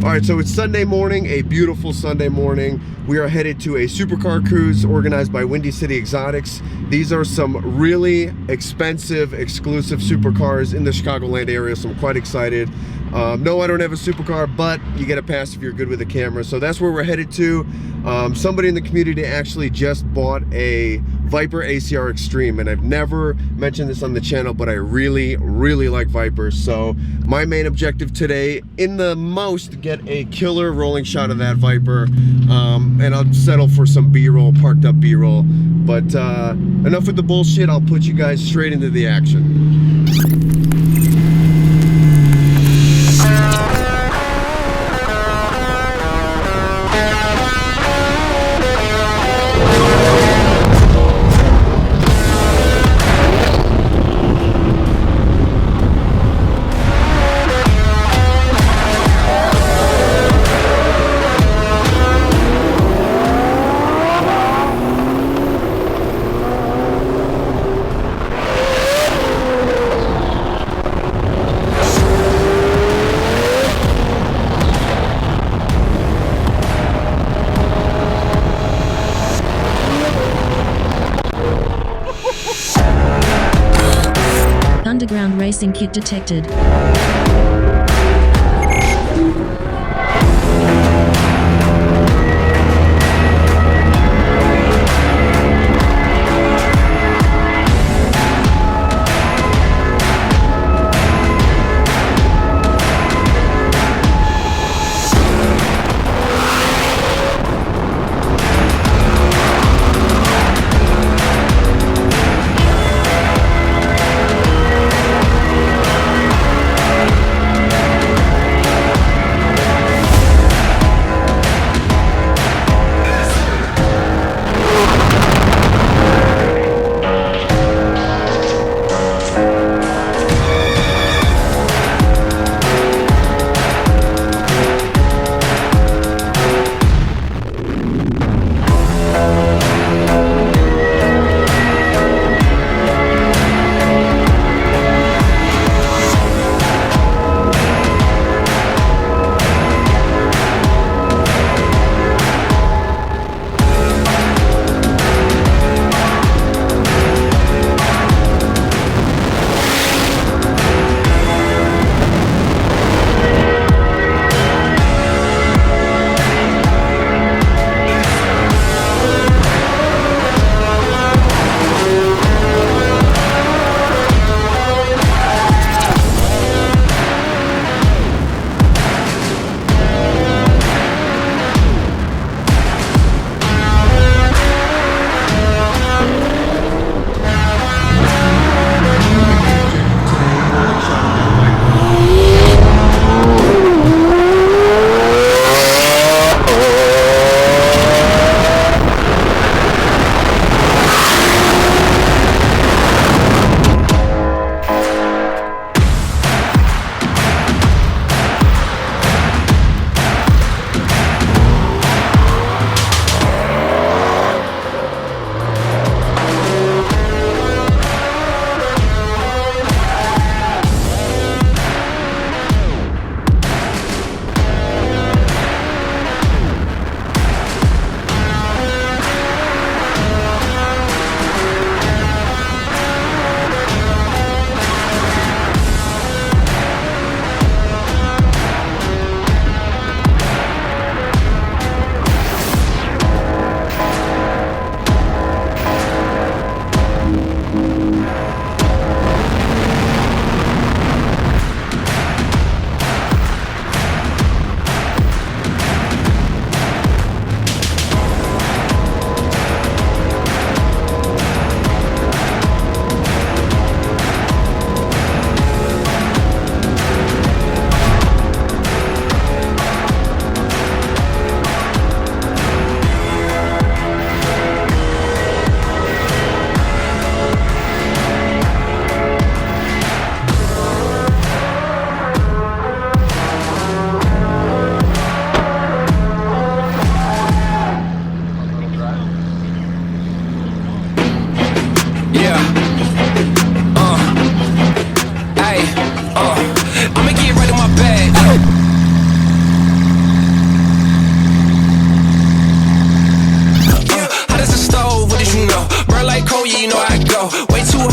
All right, so it's Sunday morning, a beautiful Sunday morning. We are headed to a supercar cruise organized by Windy City Exotics. These are some really expensive, exclusive supercars in the Chicagoland area, so I'm quite excited. No, I don't have a supercar, but you get a pass if you're good with the camera. So that's where we're headed to. Somebody in the community actually just bought a Viper ACR Extreme, and I've never mentioned this on the channel, but I really, really like Vipers. So my main objective today, in the most, get a killer rolling shot of that Viper, and I'll settle for some B-roll, parked up B-roll. But enough with the bullshit. I'll put you guys straight into the action. Underground Racing kit detected.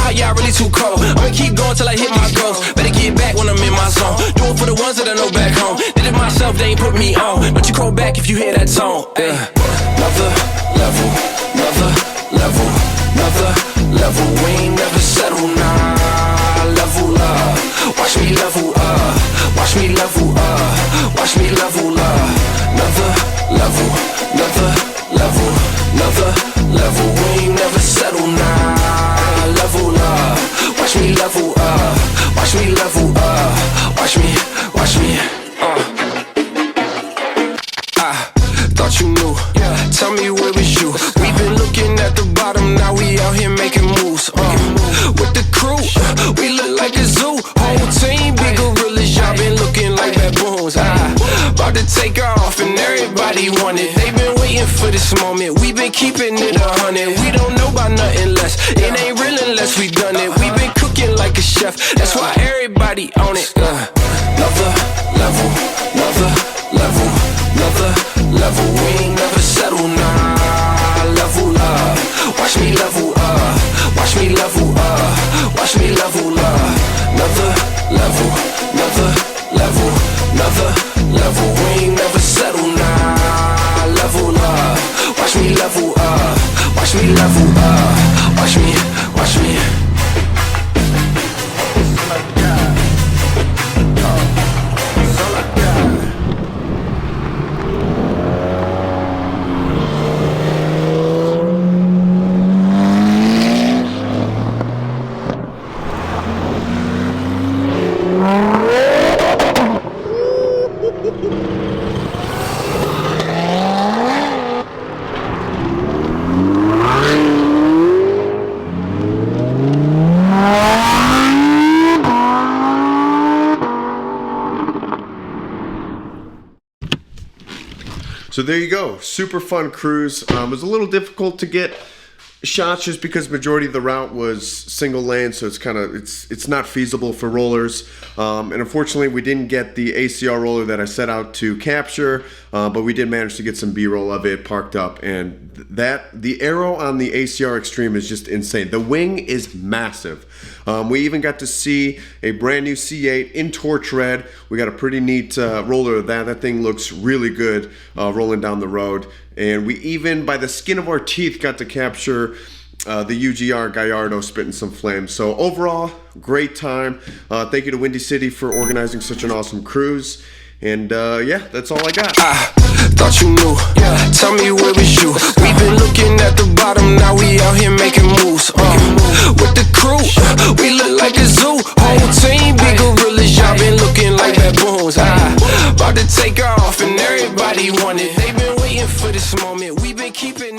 how y'all really too cold. I'ma keep going till I hit my goals. Better get back when I'm in my zone. Do it for the ones that I know back home. Did it myself, they ain't put me on. Don't you call back if you hear that tone. Another level, another level, another level. We ain't never settle, nah. Level up, watch me level up, watch me level up, watch me level up. Another level, another level, another level. We ain't never settle, nah. Level up, watch me level up, watch me level up, watch me, watch me. Thought you knew, tell me where was you. We've been looking at the bottom, now we out here making moves. With the crew, we look like a zoo. Whole team, big gorillas, y'all been looking like baboons. About to take off and everybody want it. They been waiting for this moment, we been keeping it 100. We don't know about nothing less, it ain't real unless we done it. We been cooking like a chef, that's why everybody on it. Another level, another level, another level. We ain't never settle, nah. Level up, watch me level up, watch me level up, watch me level up. Another level, another level, another level. We ain't never settle, nah. Level up, watch me level up, watch me level up, watch me, watch me. So there you go, super fun cruise. It was a little difficult to get shots just because majority of the route was single lane, so it's not feasible for rollers. And unfortunately, we didn't get the ACR roller that I set out to capture, but we did manage to get some B-roll of it parked up. And the aero on the ACR Extreme is just insane. The wing is massive. We even got to see a brand new C8 in torch red. We got a pretty neat roller of that. That thing looks really good rolling down the road. And we even, by the skin of our teeth, got to capture the UGR Gallardo spitting some flames. So overall, great time. Thank you to Windy City for organizing such an awesome cruise. And yeah, that's all I got. Thought you knew, tell me where was you. We've been looking at the bottom, now we out here making moves. With the crew, we look like a zoo. Whole team, big gorillas, y'all been looking like baboons. About to take off and everybody want it. They been waiting for this moment, we been keeping